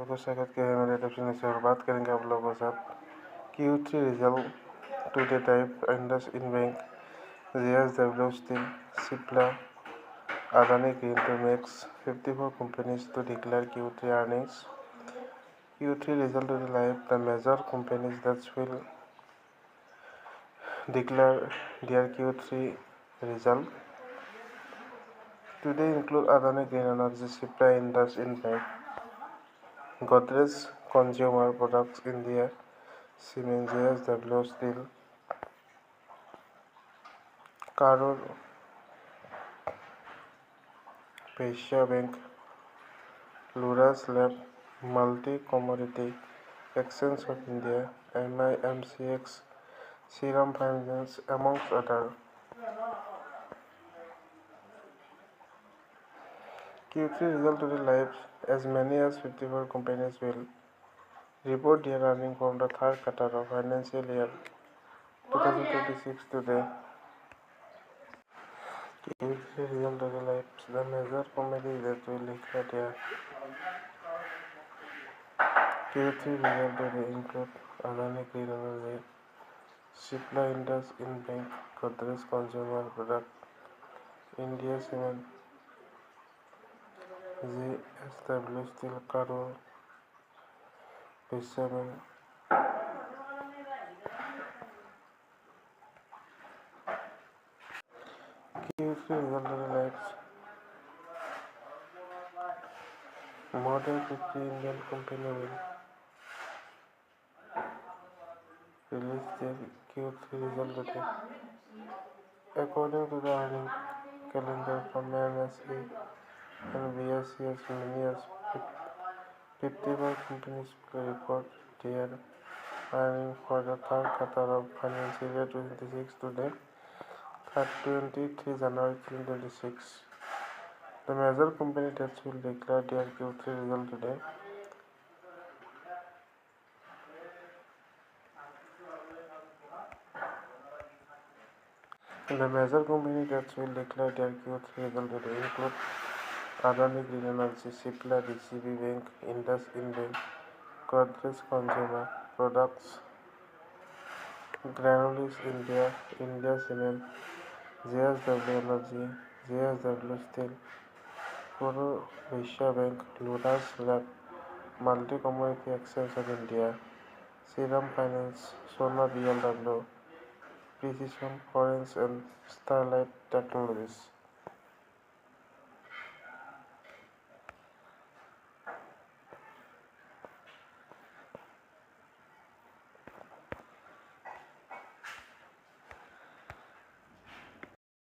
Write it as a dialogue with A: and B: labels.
A: लोगों को स्वागत किया है मेरे यूट्यूब से और बात करेंगे आप लोगों के साथ Q3 result today type IndusInd Bank, JSW Steel, Cipla, Adani Green Energy, 54 companies to declare Q3 earnings. Q3 result today live. The major companies that will declare their Q3 result today include Adani Green Energy, Cipla, IndusInd Bank, Godrej Consumer Products India, Siemens, JSW Steel, Karur Vysya Bank, Laurus Labs, Multi-Commodity Exchange of India, MCX, Shriram Finance, amongst others. Q3 result today live. As many as 54 companies will report their earnings from the third quarter of financial year 2026 today. Q3 result today live. The major companies that will declare their Q3 result today include Adani Green Energy, Cipla, IndusInd Bank, Godrej Consumer Products, India Cement, JSW Steel, Karur Vysya Bank, Q3 result today live. More than 50 Indian companies will release their Q3 result today. According to the earning calendar from NSE and BSE, many as 55 companies will report their earnings for the third quarter of financial year 2026 today, 23 January 2026. The major company that will declare their Q3 result today. The major company that will declare their Q3 result today include Adani Green Energy, Cipla, DCB Bank, IndusInd Bank, Godrej Consumer Products, Granules India, India Cement, JSW Energy, JSW Steel, Karur Vysya Bank, Laurus Labs, Multi-Commodity Exchange of India, Shriram Finance, Sona BLW, Precision Foreign and Starlight Technologies.